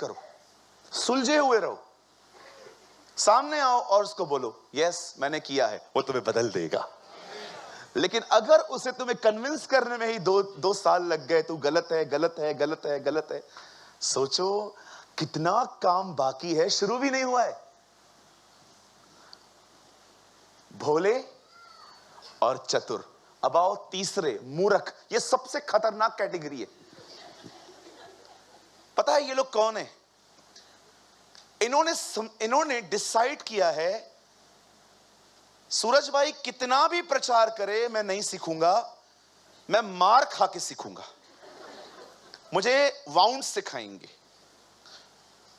करो, सुलझे हुए रहो, सामने आओ और उसको बोलो यस मैंने किया है, वो तुम्हें बदल देगा। लेकिन अगर उसे तुम्हें कन्विंस करने में ही दो साल लग गए, तू गलत है गलत है गलत है गलत है, सोचो कितना काम बाकी है, शुरू भी नहीं हुआ है। भोले और चतुर, अब आओ तीसरे मूर्ख, ये सबसे खतरनाक कैटेगरी है। पता है ये लोग कौन है? इन्होंने डिसाइड किया है सूरज भाई कितना भी प्रचार करे मैं नहीं सीखूंगा, मैं मार खा के सीखूंगा, मुझे वाउंड सिखाएंगे,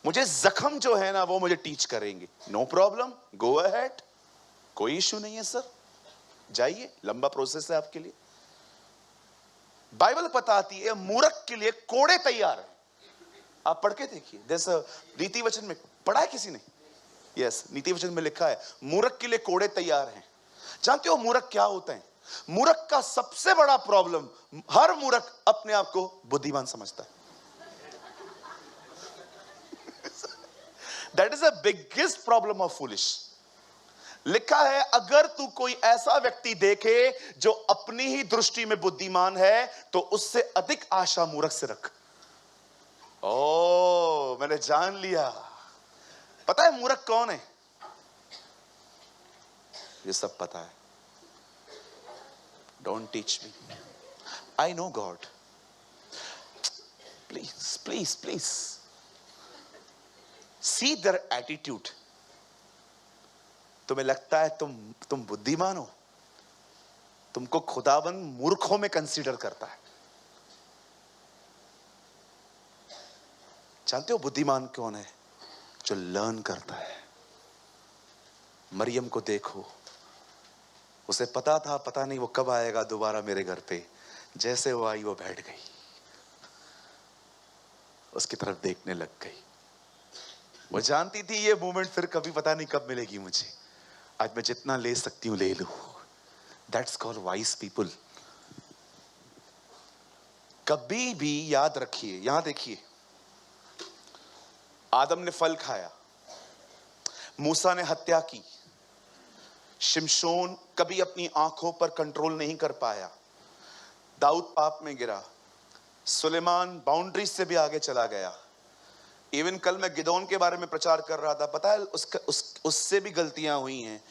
मुझे जख्म जो है ना वो मुझे टीच करेंगे। नो प्रॉब्लम, गो अहेड, कोई इश्यू नहीं है सर, जाइए, लंबा प्रोसेस है आपके लिए। बाइबल बताती है मूर्ख के लिए कोड़े तैयार है। आप पढ़ के देखिए, जैसे नीति वचन में पढ़ा है किसी ने? यस, नीति वचन में लिखा है मूर्ख के लिए कोड़े तैयार हैं। जानते हो मूर्ख क्या होता है? मूर्ख का सबसे बड़ा प्रॉब्लम, हर मूर्ख अपने आप को बुद्धिमान समझता है। That is the biggest problem of foolish. लिखा है अगर तू कोई ऐसा व्यक्ति देखे जो अपनी ही दृष्टि में बुद्धिमान है तो उससे अधिक आशा मूर्ख से रख। ओ, मैंने जान लिया। पता है मूर्ख कौन है? ये सब पता है। Don't teach me, I know God. Please please please see their attitude. तुम्हें लगता है तुम बुद्धिमान हो, तुमको खुदाबंद मूर्खों में कंसीडर करता है। जानते हो बुद्धिमान कौन है? जो लर्न करता है। मरियम को देखो, उसे पता था पता नहीं वो कब आएगा दोबारा मेरे घर पे, जैसे वो आई वो बैठ गई, उसकी तरफ देखने लग गई। वो जानती थी ये मोमेंट फिर कभी पता नहीं कब मिलेगी मुझे, आज मैं जितना ले सकती हूं ले लूं। That's called wise people. कभी भी याद रखिए, यहां देखिए, आदम ने फल खाया, मूसा ने हत्या की, शिमशोन कभी अपनी आंखों पर कंट्रोल नहीं कर पाया, दाऊद पाप में गिरा, सुलेमान बाउंड्री से भी आगे चला गया। इवन कल मैं गिदोन के बारे में प्रचार कर रहा था, पता है उससे भी गलतियां हुई हैं।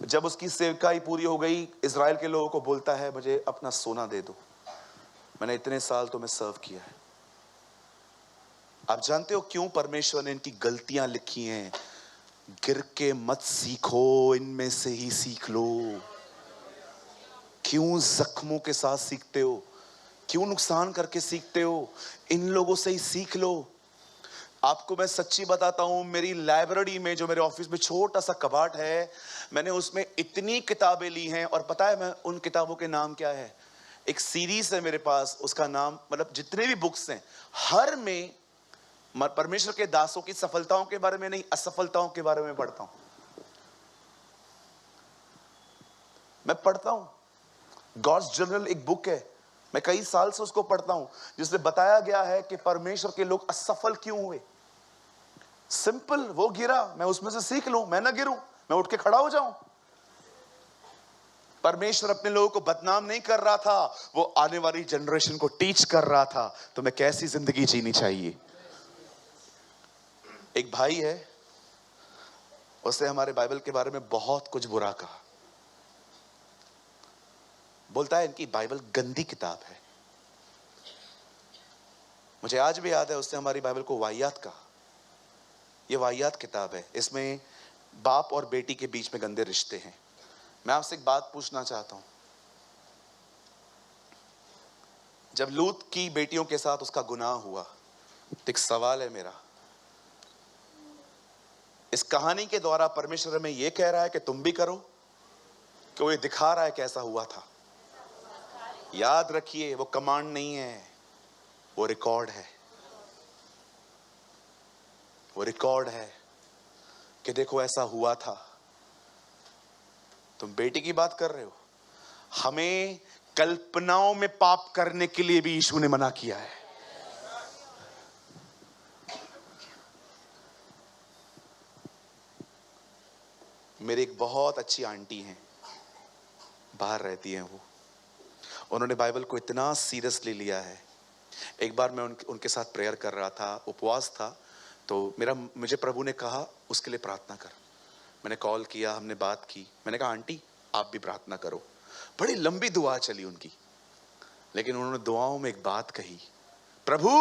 जब उसकी सेवकाई पूरी हो गई, इजराइल के लोगों को बोलता है मुझे अपना सोना दे दो, मैंने इतने साल तुम्हें सर्व किया है। आप जानते हो क्यों परमेश्वर ने इनकी गलतियां लिखी हैं? गिर के मत सीखो, इनमें से ही सीख लो। क्यों जख्मों के साथ सीखते हो? क्यों नुकसान करके सीखते हो? इन लोगों से ही सीख लो। आपको मैं सच्ची बताता हूं, मेरी लाइब्रेरी में जो मेरे ऑफिस में छोटा सा कबाड़ है, मैंने उसमें इतनी किताबें ली हैं। और पता है मैं उन किताबों के नाम क्या है? एक सीरीज है मेरे पास, उसका नाम, मतलब जितने भी बुक्स हैं हर में परमेश्वर के दासों की सफलताओं के बारे में नहीं, असफलताओं के बारे में पढ़ता हूं। मैं पढ़ता हूं गॉड्स जर्नल, एक बुक है, मैं कई साल से उसको पढ़ता हूं, जिसमें बताया गया है कि परमेश्वर के लोग असफल क्यों हुए। सिंपल, वो गिरा, मैं उसमें से सीख लूं, मैं ना गिरूं, मैं उठ के खड़ा हो जाऊं। परमेश्वर अपने लोगों को बदनाम नहीं कर रहा था, वो आने वाली जनरेशन को टीच कर रहा था तुम्हें कैसी जिंदगी जीनी चाहिए। एक भाई है, उसने हमारे बाइबल के बारे में बहुत कुछ बुरा कहा। बोलता है इनकी बाइबल गंदी किताब है। मुझे आज भी याद है उसने हमारी बाइबल को वाहियात कहा। यह वाहियात किताब है, इसमें बाप और बेटी के बीच में गंदे रिश्ते हैं। मैं आपसे एक बात पूछना चाहता हूं, जब लूत की बेटियों के साथ उसका गुनाह हुआ, तो एक सवाल है मेरा, इस कहानी के द्वारा परमेश्वर हमें यह कह रहा है कि तुम भी करो, कि वो ये दिखा रहा है कैसा हुआ था? याद रखिए, वो कमांड नहीं है, वो रिकॉर्ड है। वो रिकॉर्ड है कि देखो ऐसा हुआ था। तुम बेटी की बात कर रहे हो, हमें कल्पनाओं में पाप करने के लिए भी यीशु ने मना किया है। मेरी एक बहुत अच्छी आंटी हैं, बाहर रहती हैं वो, उन्होंने बाइबल को इतना सीरियसली लिया है। एक बार मैं उनके साथ प्रेयर कर रहा था, उपवास था, तो मुझे प्रभु ने कहा उसके लिए प्रार्थना कर। मैंने कॉल किया, हमने बात की, मैंने कहा आंटी आप भी प्रार्थना करो। बड़ी लंबी दुआ चली उनकी, लेकिन उन्होंने दुआओं में एक बात कही, प्रभु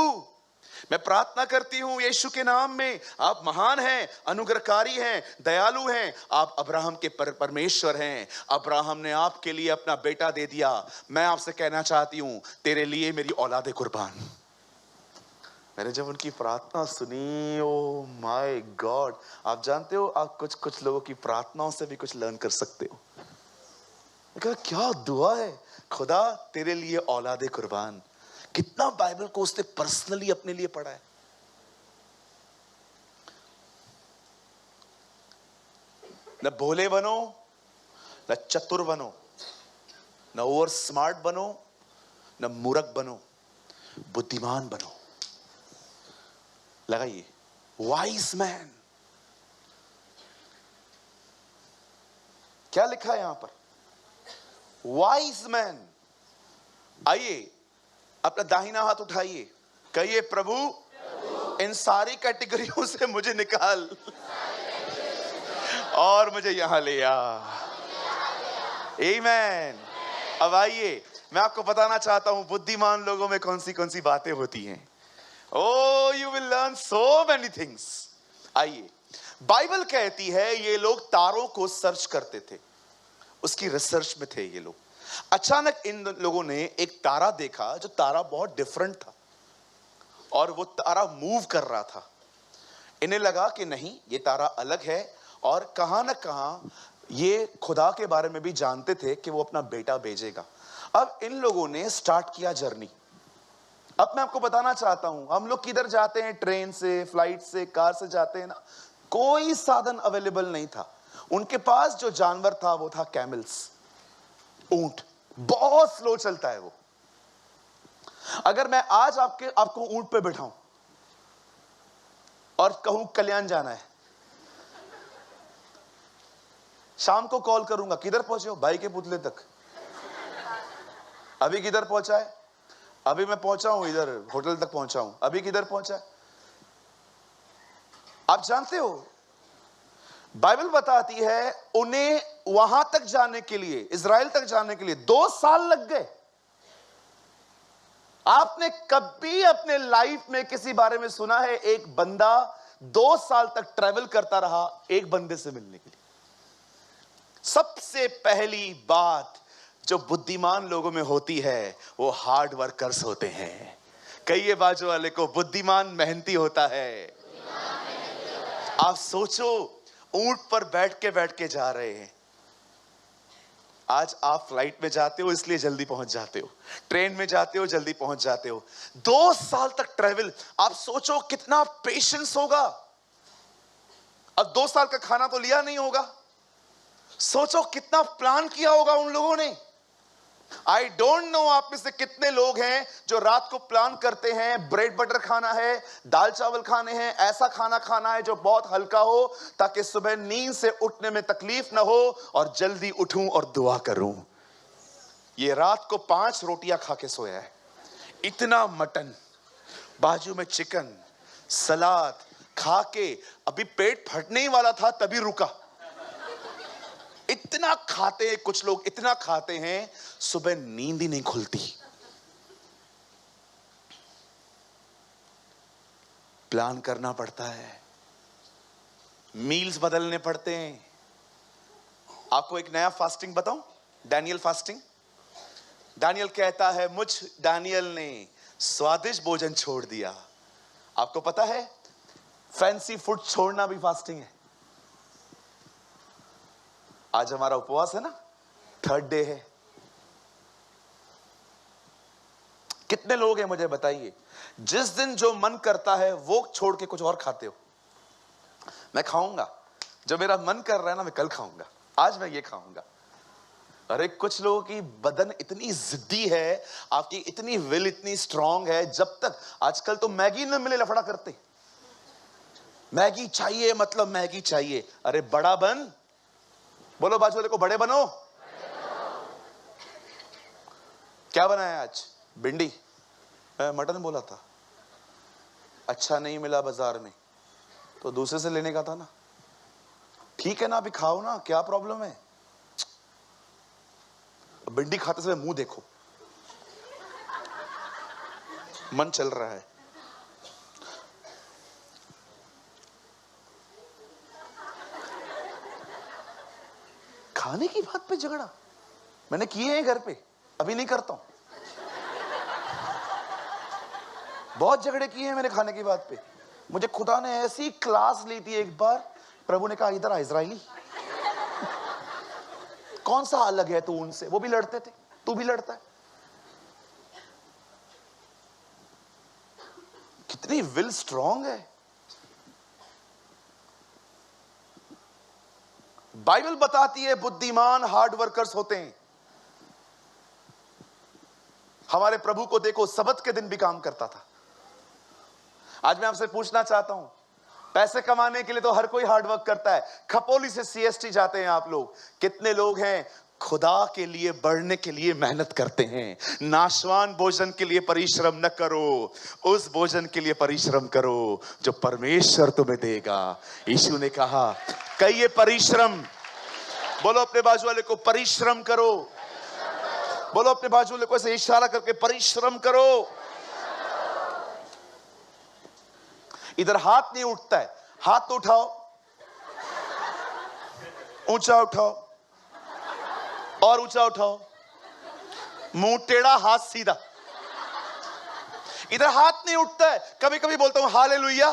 मैं प्रार्थना करती हूं यीशु के नाम में, आप महान हैं, अनुग्रहकारी हैं, दयालु हैं, आप अब्राहम के परमेश्वर हैं, अब्राहम ने आपके लिए अपना बेटा दे दिया, मैं आपसे कहना चाहती हूं तेरे लिए मेरी औलादे कुर्बान। मैंने जब उनकी प्रार्थना सुनी, ओ माय गॉड, आप जानते हो आप कुछ लोगों की प्रार्थनाओं से भी कुछ लर्न कर सकते हो। कहा क्या दुआ है, खुदा तेरे लिए औलादे कुर्बान। कितना बाइबल को उसने पर्सनली अपने लिए पढ़ा है। न भोले बनो, न चतुर बनो, न ओवर स्मार्ट बनो, न मूर्ख बनो, बुद्धिमान बनो। लगाइए, वाइज मैन। क्या लिखा है यहां पर? Wise man. आइए अपना दाहिना हाथ उठाइए, कहिए प्रभु इन सारी कैटेगरियों से मुझे निकाल और मुझे यहां ले आ। आमीन। अब आइए मैं आपको बताना चाहता हूं बुद्धिमान लोगों में कौन सी बातें होती हैं। Oh, you will learn so many things. आइए, बाइबल कहती है ये लोग तारों को सर्च करते थे, उसकी रिसर्च में थे ये लोग। अचानक इन लोगों ने एक तारा देखा, जो तारा बहुत डिफरेंट था और वो तारा मूव कर रहा था। इन्हें लगा कि नहीं, ये तारा अलग है, और कहां ना कहां ये खुदा के बारे में भी जानते थे कि वो अपना बेटा भेजेगा। अब इन लोगों ने स्टार्ट किया जर्नी। अब मैं आपको बताना चाहता हूं, हम लोग किधर जाते हैं, ट्रेन से, फ्लाइट से, कार से जाते हैं ना, कोई साधन अवेलेबल नहीं था। उनके पास जो जानवर था वो था कैमल्स, ऊंट। बहुत स्लो चलता है वो। अगर मैं आज आपको ऊंट पे बैठाऊं और कहूं कल्याण जाना है, शाम को कॉल करूंगा, किधर पहुंचे हो? भाई के पुतले तक। अभी किधर पहुंचा है? अभी मैं पहुंचा हूं, इधर होटल तक पहुंचा हूं। अभी किधर पहुंचा है? आप जानते हो बाइबल बताती है उन्हें वहां तक जाने के लिए, इजराइल तक जाने के लिए 2 साल लग गए। आपने कभी अपने लाइफ में किसी बारे में सुना है एक बंदा 2 साल तक ट्रैवल करता रहा एक बंदे से मिलने के लिए? सबसे पहली बात जो बुद्धिमान लोगों में होती है वो हार्ड वर्कर्स होते हैं। कहिए बाजू वाले को, बुद्धिमान मेहनती होता है। आप सोचो, ऊंट पर बैठ के जा रहे हैं। आज आप फ्लाइट में जाते हो इसलिए जल्दी पहुंच जाते हो, ट्रेन में जाते हो जल्दी पहुंच जाते हो। 2 साल तक ट्रैवल, आप सोचो कितना पेशेंस होगा। अब 2 साल का खाना तो लिया नहीं होगा, सोचो कितना प्लान किया होगा उन लोगों ने। आई डोंट नो आप में से कितने लोग हैं जो रात को प्लान करते हैं, ब्रेड बटर खाना है, दाल चावल खाने हैं, ऐसा खाना खाना है जो बहुत हल्का हो, ताकि सुबह नींद से उठने में तकलीफ ना हो और जल्दी उठूं और दुआ करूं। ये रात को 5 रोटियां खा के सोया है, इतना मटन, बाजू में चिकन, सलाद खा के अभी पेट फटने ही वाला था तभी रुका। इतना खाते हैं कुछ लोग, इतना खाते हैं सुबह नींद ही नहीं खुलती। प्लान करना पड़ता है, मील्स बदलने पड़ते हैं। आपको एक नया फास्टिंग बताऊं, डैनियल फास्टिंग। डैनियल कहता है मुझ डैनियल ने स्वादिष्ट भोजन छोड़ दिया। आपको पता है फैंसी फूड छोड़ना भी फास्टिंग है। आज हमारा उपवास है ना, 3rd डे है। कितने लोग हैं मुझे बताइए जिस दिन जो मन करता है वो छोड़ के कुछ और खाते हो? मैं खाऊंगा जो मेरा मन कर रहा है ना, मैं कल खाऊंगा, आज मैं ये खाऊंगा। अरे कुछ लोगों की बदन इतनी जिद्दी है, आपकी इतनी विल इतनी स्ट्रांग है, जब तक आजकल तो मैगी न मिले लफड़ा करते, मैगी चाहिए मतलब मैगी चाहिए। अरे बड़ा बन, बोलो बाजू वाले को, बड़े बनो। क्या बनाया आज? भिंडी। मटन बोला था, अच्छा नहीं मिला बाजार में तो दूसरे से लेने का था ना। ठीक है ना, अभी खाओ ना, क्या प्रॉब्लम है? भिंडी खाते समय मुंह देखो, मन चल रहा है। खाने की बात पे झगड़ा मैंने किए हैं घर पे, अभी नहीं करता हूं। बहुत झगड़े किए हैं मैंने खाने की बात पे। मुझे खुदा ने ऐसी क्लास ली थी एक बार, प्रभु ने कहा इधर आ इजराइली, कौन सा अलग है तू उनसे? वो भी लड़ते थे, तू भी लड़ता है। कितनी विल स्ट्रांग है। बाइबल बताती है बुद्धिमान हार्ड वर्कर्स होते हैं। हमारे प्रभु को देखो, सबत के दिन भी काम करता था। आज मैं आपसे पूछना चाहता हूं, पैसे कमाने के लिए तो हर कोई हार्ड वर्क करता है। खपोली से सीएसटी जाते हैं आप लोग, कितने लोग हैं खुदा के लिए बढ़ने के लिए मेहनत करते हैं। नाशवान भोजन के लिए परिश्रम न करो, उस भोजन के लिए परिश्रम करो जो परमेश्वर तुम्हें देगा। यीशु ने कहा कई ये परिश्रम, बोलो अपने बाजू वाले को, परिश्रम करो। बोलो अपने बाजू वाले को ऐसे इशारा करके, परिश्रम करो। इधर हाथ नहीं उठता है, हाथ तो उठाओ, ऊंचा उठाओ और ऊंचा उठाओ, मुंह टेढ़ा हाथ सीधा। इधर हाथ नहीं उठता है। कभी कभी बोलता हूं हालेलुया,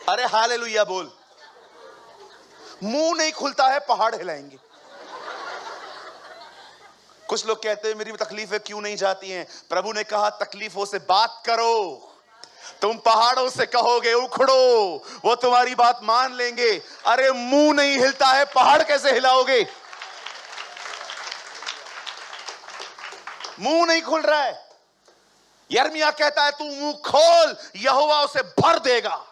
अरे हालेलुया बोल। मुंह नहीं खुलता है, पहाड़ हिलाएंगे। कुछ लोग कहते हैं मेरी तकलीफें क्यों नहीं जाती हैं? प्रभु ने कहा तकलीफों से बात करो। तुम पहाड़ों से कहोगे उखड़ो, वो तुम्हारी बात मान लेंगे। अरे मुंह नहीं हिलता है, पहाड़ कैसे हिलाओगे? मुंह नहीं खुल रहा है। यिर्मयाह कहता है तू मुंह खोल, यहोवा उसे भर देगा।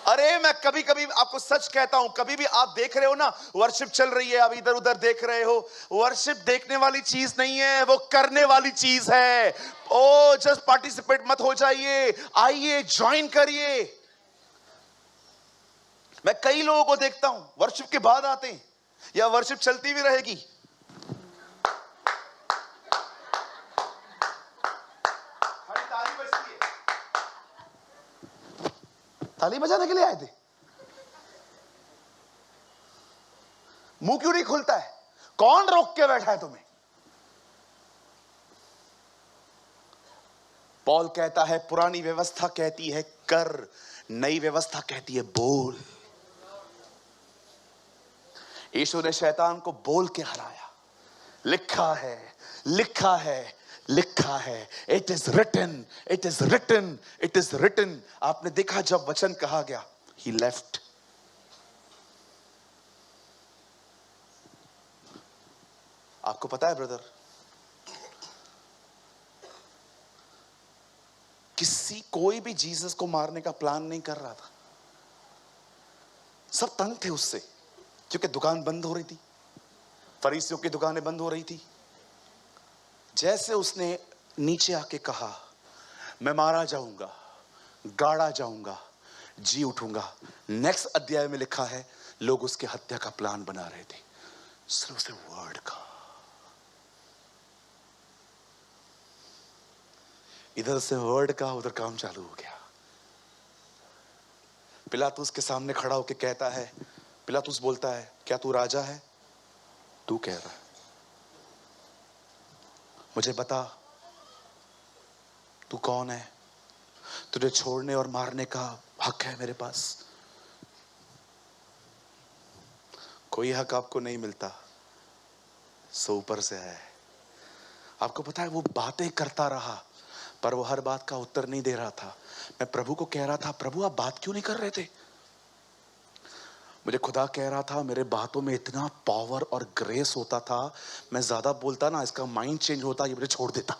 अरे मैं कभी कभी आपको सच कहता हूं, कभी भी आप देख रहे हो ना वर्शिप चल रही है, आप इधर उधर देख रहे हो, वर्शिप देखने वाली चीज नहीं है, वो करने वाली चीज है। ओ जस्ट पार्टिसिपेट मत हो जाइए, आइए ज्वाइन करिए। मैं कई लोगों को देखता हूं वर्शिप के बाद आते हैं, या वर्शिप चलती भी रहेगी, ताली बजती है, ताली बजाने के लिए आए थे। मुंह क्यों नहीं खुलता है? कौन रोक के बैठा है तुम्हें? पौल कहता है पुरानी व्यवस्था कहती है कर, नई व्यवस्था कहती है बोल। यीशु ने शैतान को बोल के हराया। लिखा है, लिखा है, लिखा है। It is written, it is written, it is written. आपने देखा जब वचन कहा गया, ही लेफ्ट। आपको पता है ब्रदर, कोई भी जीसस को मारने का प्लान नहीं कर रहा था। सब तंग थे उससे, क्योंकि दुकान बंद हो रही थी, फरीसियों की दुकानें बंद हो रही थी। जैसे उसने नीचे आके कहा मैं मारा जाऊंगा, गाड़ा जाऊंगा, जी उठूंगा, नेक्स्ट अध्याय में लिखा है लोग उसके हत्या का प्लान बना रहे थे। सिर्फ उसने वर्ड का, इधर से वर्ड का, उधर काम चालू हो गया। पिलातुस के सामने खड़ा होकर कहता है, पिलातुस बोलता है क्या तू राजा है? तू कह रहा है, मुझे बता तू कौन है? तुझे छोड़ने और मारने का हक है मेरे पास। कोई हक आपको नहीं मिलता, सो ऊपर से है। आपको पता है वो बातें करता रहा, पर वो हर बात का उत्तर नहीं दे रहा था। मैं प्रभु को कह रहा था, प्रभु आप बात क्यों नहीं कर रहे थे? मुझे खुदा कह रहा था मेरे बातों में इतना पावर और ग्रेस होता था, मैं ज्यादा बोलता ना, इसका माइंड चेंज होता, ये मुझे छोड़ देता।